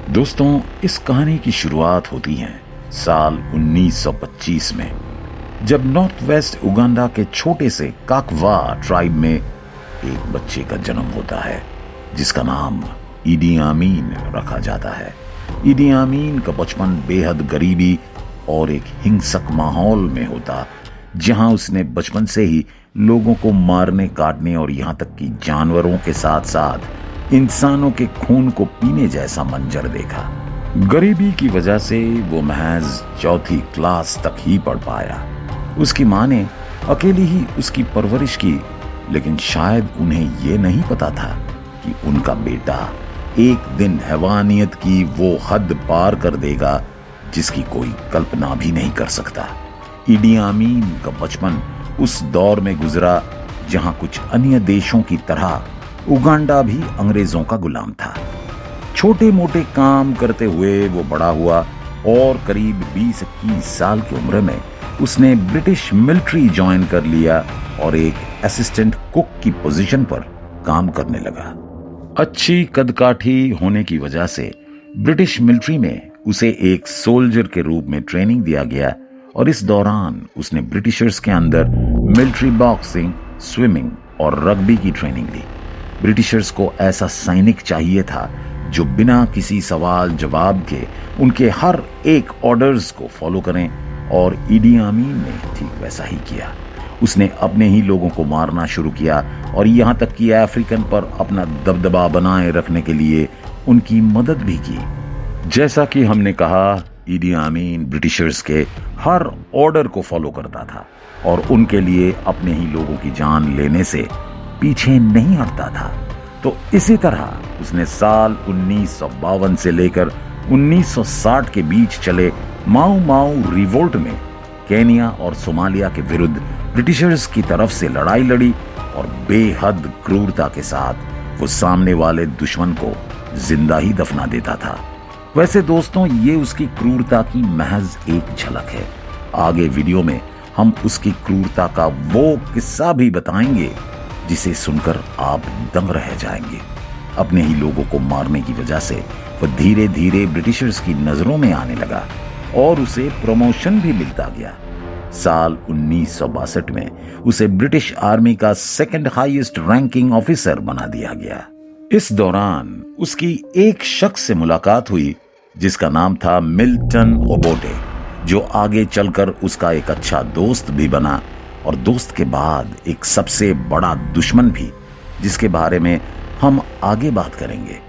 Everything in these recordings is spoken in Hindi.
दोस्तों, इस कहानी की शुरुआत होती है साल 1925 में, जब नॉर्थ वेस्ट उगांडा के छोटे से काकवा ट्राइब में एक बच्चे का जन्म होता है जिसका नाम ईदी आमीन रखा जाता है। ईदी आमीन का बचपन बेहद गरीबी और एक हिंसक माहौल में होता, जहां उसने बचपन से ही लोगों को मारने, काटने और यहां तक कि जानवरों के साथ साथ इंसानों के खून को पीने जैसा मंजर देखा। गरीबी की वजह से वो महज चौथी क्लास तक ही पढ़ पाया। उसकी माँ ने अकेली ही उसकी परवरिश की, लेकिन शायद उन्हें ये नहीं पता था कि उनका बेटा एक दिन हैवानियत की वो हद पार कर देगा जिसकी कोई कल्पना भी नहीं कर सकता। ईदी आमीन का बचपन उस दौर में गुजरा जहां कुछ अन्य देशों की तरह उगांडा भी अंग्रेजों का गुलाम था। छोटे मोटे काम करते हुए वो बड़ा हुआ और करीब 20-21 साल की उम्र में उसने ब्रिटिश मिलिट्री ज्वाइन कर लिया और एक असिस्टेंट कुक की पोजीशन पर काम करने लगा। अच्छी कदकाठी होने की वजह से ब्रिटिश मिलिट्री में उसे एक सोल्जर के रूप में ट्रेनिंग दिया गया और इस दौरान उसने ब्रिटिशर्स के अंदर मिलिट्री बॉक्सिंग, स्विमिंग और रग्बी की ट्रेनिंग ली। ब्रिटिशर्स को ऐसा सैनिक चाहिए था जो बिना किसी सवाल जवाब के उनके हर एक ऑर्डर्स को फॉलो करें, और ईदी आमीन ने ठीक वैसा ही किया। उसने अपने ही लोगों को मारना शुरू किया और यहां तक कि अफ्रीकन पर अपना दबदबा बनाए रखने के लिए उनकी मदद भी की। जैसा कि हमने कहा, ईदी आमीन ब्रिटिशर्स के हर ऑर्डर को फॉलो करता था और उनके लिए अपने ही लोगों की जान लेने से पीछे नहीं हटता था। तो इसी तरह उसने साल 1952 से लेकर 1960 के बीच चले माऊ माऊ रिवोल्ट में केनिया और सोमालिया के विरुद्ध ब्रिटिशर्स की तरफ से लड़ाई लड़ी और बेहद क्रूरता के साथ वो सामने वाले दुश्मन को जिंदा ही दफना देता था। वैसे दोस्तों, ये उसकी क्रूरता की महज एक झलक है। आगे वीडियो में हम उसकी क्रूरता का वो किस्सा भी बताएंगे जिसे सुनकर आप दंग रह जाएंगे। अपने ही लोगों को मारने की वजह से वह धीरे धीरे ब्रिटिशर्स की नजरों में आने लगा और उसे प्रमोशन भी मिलता गया। साल 1962 में उसे ब्रिटिश आर्मी का सेकंड हाईएस्ट रैंकिंग ऑफिसर बना दिया गया। इस दौरान उसकी एक शख्स से मुलाकात हुई जिसका नाम था मिल्टन ओबोटे, जो आगे चलकर उसका एक अच्छा दोस्त भी बना और दोस्त के बाद एक सबसे बड़ा दुश्मन भी, जिसके बारे में हम आगे बात करेंगे।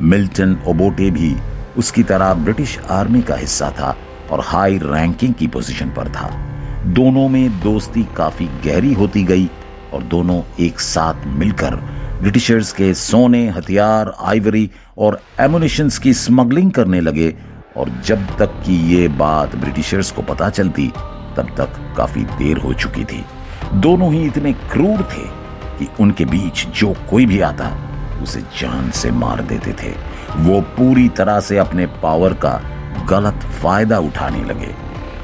मिल्टन ओबोटे भी उसकी तरह ब्रिटिश आर्मी का हिस्सा था और हाई रैंकिंग की पोजीशन पर था। दोनों में दोस्ती काफी गहरी होती गई और दोनों एक साथ मिलकर ब्रिटिशर्स के सोने, हथियार, आइवरी और एमुनिशंस की स्मगलिंग करने लगे। और जब तक कि ये बात ब्रिटिशर्स को पता चलती तब तक काफी देर हो चुकी थी। दोनों ही इतने क्रूर थे कि उनके बीच जो कोई भी आता उसे जान से मार देते थे। वो पूरी तरह से अपने पावर का गलत फायदा उठाने लगे।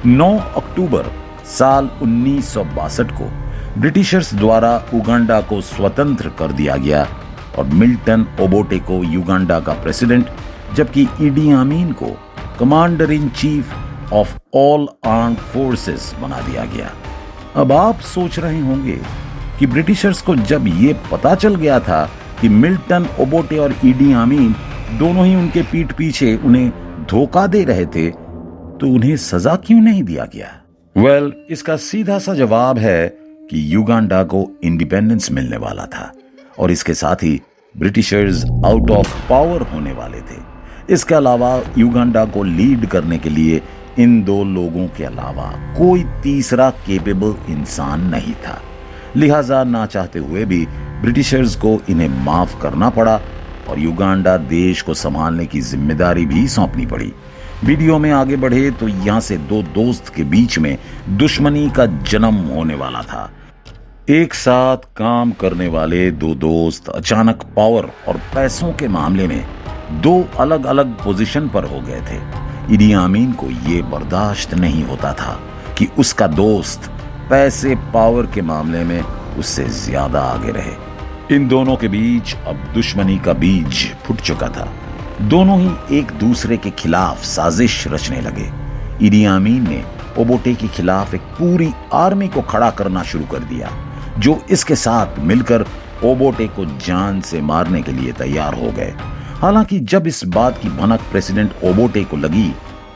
9 अक्टूबर साल 1962 को ब्रिटिशर्स द्वारा उगांडा को स्वतंत्र कर दिया गया और मिल्टन ओबोटे को युगांडा का प्रेसिडेंट, जबकि ईदी आमीन को commander in chief of all armed forces बना दिया गया। अब आप सोच रहे होंगे कि ब्रिटिशर्स को जब ये पता चल गया था कि मिल्टन ओबोटे और ईदी आमीन दोनों ही उनके पीठ पीछे उन्हें धोखा दे रहे थे, तो उन्हें सजा क्यों नहीं दिया गया? वेल, इसका सीधा सा जवाब है कि युगांडा को इंडिपेंडेंस मिलने वाला था और इसके साथ ही ब्रिटिशर्स आउट ऑफ पावर होने वाले थे। इसके अलावा युगांडा को लीड करने के लिए इन दो लोगों के अलावा कोई तीसरा केपेबल इंसान नहीं था। लिहाजा ना चाहते हुए भी ब्रिटिशर्स को इन्हें माफ करना पड़ा और युगांडा देश को संभालने की जिम्मेदारी भी सौंपनी पड़ी। वीडियो में आगे बढ़े तो यहां से दो दोस्त के बीच में दुश्मनी का जन्म होने वाला था। एक साथ काम करने वाले दो दोस्त अचानक पावर और पैसों के मामले में दो अलग अलग पोजीशन पर हो गए थे। ईदी आमीन को यह बर्दाश्त नहीं होता था कि उसका दोस्त पैसे, पावर के मामले में उससे ज्यादा आगे रहे। इन दोनों के बीच अब दुश्मनी का बीज फूट चुका था। दोनों ही एक दूसरे के खिलाफ साजिश रचने लगे। इदी अमीन ने ओबोटे के खिलाफ एक पूरी आर्मी को खड़ा करना शुरू कर दिया, जो इसके साथ मिलकर ओबोटे को जान से मारने के लिए तैयार हो गए। हालांकि जब इस बात की भनक प्रेसिडेंट ओबोटे को लगी,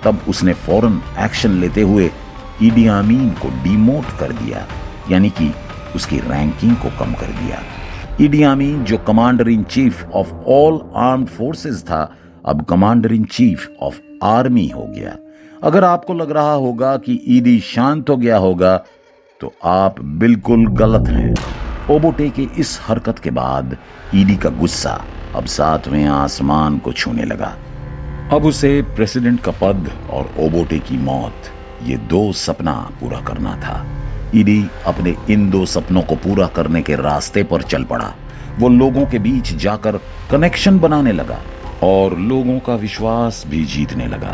तब उसने फौरन एक्शन लेते हुए इदी अमीन को डिमोट कर दिया, यानी कि उसकी रैंकिंग को कम कर दिया। इदी अमीन, जो commander in chief of all armed forces था, अब commander in chief of army हो गया। अगर आपको लग रहा होगा कि ईदी शांत हो गया होगा, तो आप बिल्कुल गलत हैं। ओबोटे के इस हरकत के बाद ईदी का गुस्सा अब 7वें आसमान को छूने लगा। अब उसे प्रेसिडेंट का पद और ओबोटे की मौत, ये 2 सपना पूरा करना था। ईदी अपने इन 2 सपनों को पूरा करने के रास्ते पर चल पड़ा। वो लोगों के बीच जाकर कनेक्शन बनाने लगा और लोगों का विश्वास भी जीतने लगा।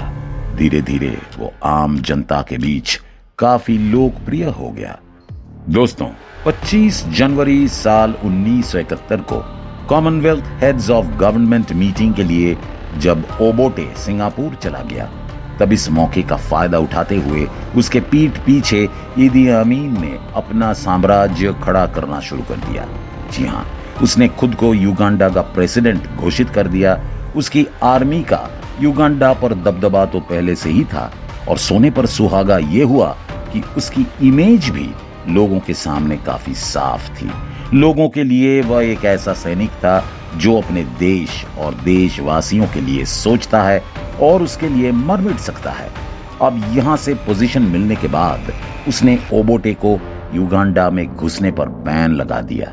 धीरे धीरे वो आम जनता के बीच काफी लोकप्रिय हो गया। दोस्तों, 25 जनवरी साल 1971 को Commonwealth heads of government meeting के लिए जब ओबोटे सिंगापुर चला गया, तब इस मौके का फायदा उठाते हुए उसके पीठ पीछे इदी अमीन ने अपना साम्राज्य खड़ा करना शुरू कर दिया। जी हाँ, उसने खुद को युगांडा का प्रेसिडेंट घोषित कर दिया। उसकी आर्मी का युगांडा पर दबदबा तो पहले से ही था, और सोने पर सुहागा ये हुआ कि उसकी इमेज भी लोगों के सामने काफी साफ थी। लोगों के लिए वह एक ऐसा सैनिक था जो अपने देश और देशवासियों के लिए सोचता है और उसके लिए मर मिट सकता है। अब यहां से पोजीशन मिलने के बाद उसने ओबोटे को युगांडा में घुसने पर बैन लगा दिया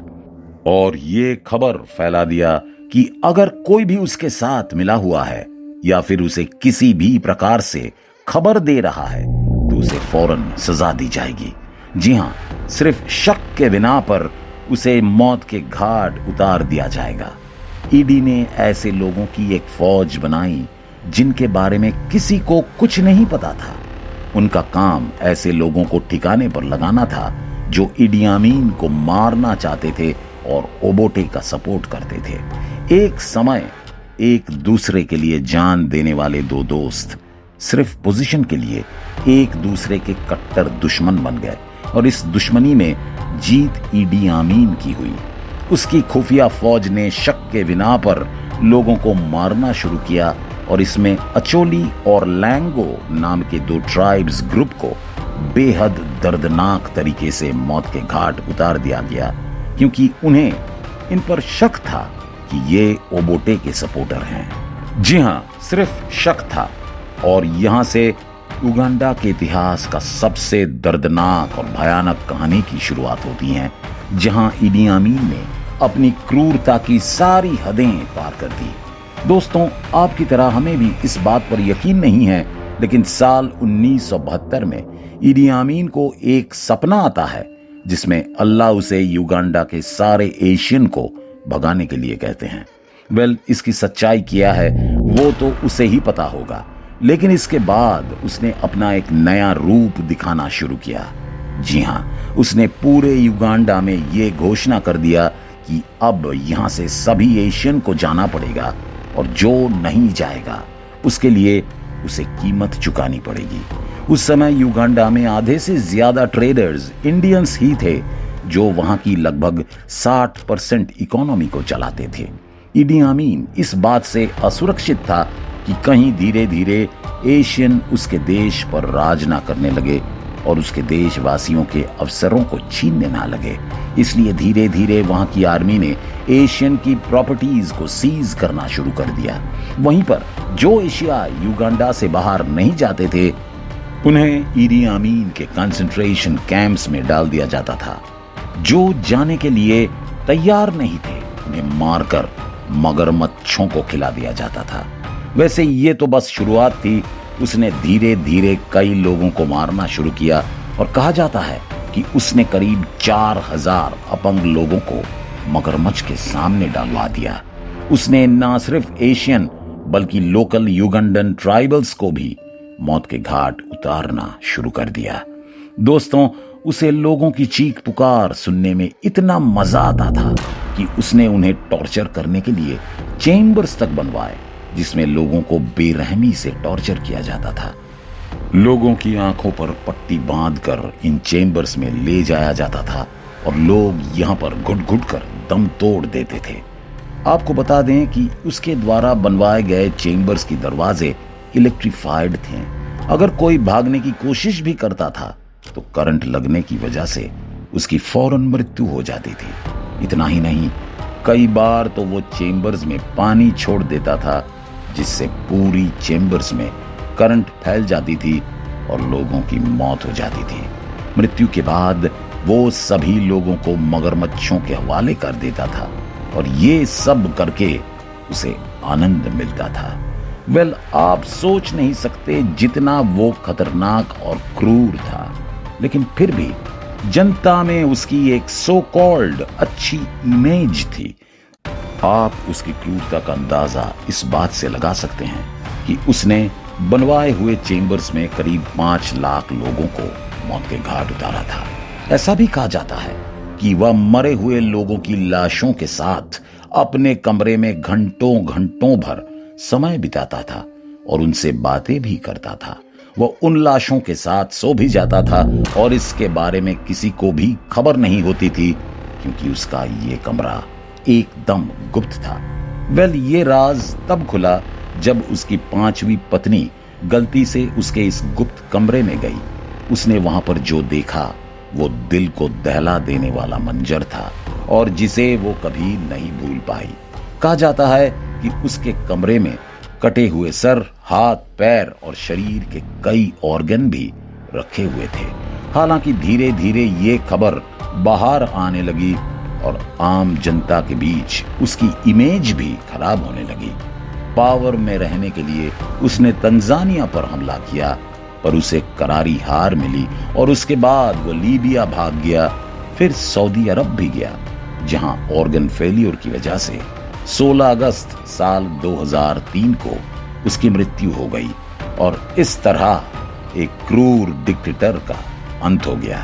और ये खबर फैला दिया कि अगर कोई भी उसके साथ मिला हुआ है या फिर उसे किसी भी प्रकार से खबर दे रहा है, तो उसे फौरन सजा दी जाएगी। जी हां, सिर्फ शक के बिना पर उसे मौत के घाट उतार दिया जाएगा। ईडी ने ऐसे लोगों की एक फौज बनाई जिनके बारे में किसी को कुछ नहीं पता था। उनका काम ऐसे लोगों को ठिकाने पर लगाना था जो इदी अमीन को मारना चाहते थे और ओबोटे का सपोर्ट करते थे। एक समय एक दूसरे के लिए जान देने वाले 2 दोस्त सिर्फ पोजीशन के लिए एक दूसरे के कट्टर दुश्मन बन गए, और इस दुश्मनी में जीत इदी अमीन की हुई। उसकी खुफिया फौज ने शक के बिना पर लोगों को मारना शुरू किया, और इसमें अचोली और लैंगो नाम के 2 ट्राइब्स ग्रुप को बेहद दर्दनाक तरीके से मौत के घाट उतार दिया गया, क्योंकि उन्हें इन पर शक था कि ये ओबोटे के सपोर्टर हैं। जी हां, सिर्फ शक था। और यहां से युगांडा के इतिहास का सबसे दर्दनाक और भयानक कहानी की शुरुआत होती है, जहां इदी अमीन ने अपनी क्रूरता की सारी हदें पार कर दी। दोस्तों, आपकी तरह हमें भी इस बात पर यकीन नहीं है, लेकिन साल 1972 में इदी अमीन को एक सपना आता है जिसमें अल्लाह उसे युगांडा के सारे एशियन को भगाने के लिए कहते हैं। इसकी सच्चाई क्या है वो तो उसे ही पता होगा, लेकिन इसके बाद उसने अपना एक नया रूप दिखाना शुरू किया। जी हां, उसने पूरे युगांडा में ये घोषणा कर दिया कि अब यहां से सभी एशियन को जाना पड़ेगा, और जो नहीं जाएगा उसके लिए उसे कीमत चुकानी पड़ेगी। उस समय युगांडा में आधे से ज्यादा ट्रेडर्स इंडियंस ही थे, जो वहां की लगभग 60% इकोनॉमी को चलाते थे। इदी अमीन इस बात से असुरक्षित था कि कहीं धीरे धीरे एशियन उसके देश पर राज ना करने लगे और उसके देशवासियों के अवसरों को छीनने ना लगे। इसलिए धीरे धीरे वहां की आर्मी ने एशियन की प्रॉपर्टीज को सीज करना शुरू कर दिया। वहीं पर जो एशिया युगांडा से बाहर नहीं जाते थे, उन्हें इदी अमीन के कंसंट्रेशन कैंप्स में डाल दिया जाता था। जो जाने के लिए तैयार नहीं थे, उन्हें मारकर मगरमच्छों को खिला दिया जाता था। वैसे ये तो बस शुरुआत थी। उसने धीरे धीरे कई लोगों को मारना शुरू किया, और कहा जाता है कि उसने करीब 4000 अपंग लोगों को मगरमच्छ के सामने डालवा दिया। उसने न सिर्फ एशियन बल्कि लोकल युगांडन ट्राइबल्स को भी मौत के घाट उतारना शुरू कर दिया। दोस्तों, उसे लोगों की चीख पुकार सुनने में इतना मजा आता था कि उसने उन्हें टॉर्चर करने के लिए चेम्बर्स तक बनवाए, जिसमें लोगों को बेरहमी से टॉर्चर किया जाता था। लोगों की आंखों पर पट्टी बांधकर इन चेम्बर्स में ले जाया जाता था और लोग यहां पर घुट-घुट कर दम तोड़ देते थे। आपको बता दें कि उसके द्वारा बनवाए गए चेम्बर्स की दरवाजे इलेक्ट्रीफाइड थे। अगर कोई भागने की कोशिश भी करता था तो करंट लगने की वजह से उसकी फौरन मृत्यु हो जाती थी। इतना ही नहीं, कई बार तो वो चेम्बर्स में पानी छोड़ देता था, जिससे पूरी चेम्बर्स में करंट फैल जाती थी और लोगों की मौत हो जाती थी। मृत्यु के बाद वो सभी लोगों को मगरमच्छों के हवाले कर देता था और ये सब करके उसे आनंद मिलता था। आप सोच नहीं सकते जितना वो खतरनाक और क्रूर था, लेकिन फिर भी जनता में उसकी एक सो कॉल्ड अच्छी इमेज थी। आप उसकी क्रूरता का अंदाजा इस बात से लगा सकते हैं कि उसने बनवाए हुए चेम्बर्स में करीब 5 लाख लोगों को मौत के घाट उतारा था। ऐसा भी कहा जाता है कि वह मरे हुए लोगों की लाशों के साथ अपने कमरे में घंटों घंटों भर समय बिताता था और उनसे बातें भी करता था। वह उन लाशों के साथ सो भी जाता था और इसके बारे में किसी को भी खबर नहीं होती थी, क्योंकि उसका ये कमरा एकदम गुप्त था। ये राज तब खुला जब उसकी 5वीं पत्नी गलती से उसके इस गुप्त कमरे में गई। उसने वहां पर जो देखा वो दिल को दहला देने वाला मंजर था और जिसे वो कभी नहीं भूल पाई। कहा जाता है कि उसके कमरे में कटे हुए सर, हाथ, पैर और शरीर के कई ऑर्गन भी रखे हुए थे। हालांकि धीरे धीरे ये खबर बाहर आने लगी और आम जनता के बीच उसकी इमेज भी खराब होने लगी। पावर में रहने के लिए उसने तंजानिया पर हमला किया, पर उसे करारी हार मिली और उसके बाद वो लीबिया भाग गया, फिर सऊदी अरब भी गया, जहां ऑर्गन फेलियर की वजह से 16 अगस्त साल 2003 को उसकी मृत्यु हो गई और इस तरह एक क्रूर डिक्टेटर का अंत हो गया।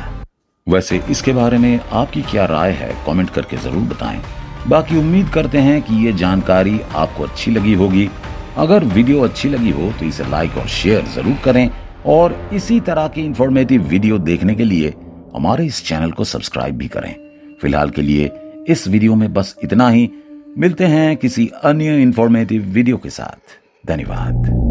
वैसे इसके बारे में आपकी क्या राय है, कमेंट करके जरूर बताएं। बाकी उम्मीद करते हैं कि ये जानकारी आपको अच्छी लगी होगी। अगर वीडियो अच्छी लगी हो तो इसे लाइक और शेयर जरूर करें और इसी तरह की इंफॉर्मेटिव वीडियो देखने के लिए हमारे इस चैनल को सब्सक्राइब भी करें। फिलहाल के लिए इस वीडियो में बस इतना ही। मिलते हैं किसी अन्य इंफॉर्मेटिव वीडियो के साथ। धन्यवाद।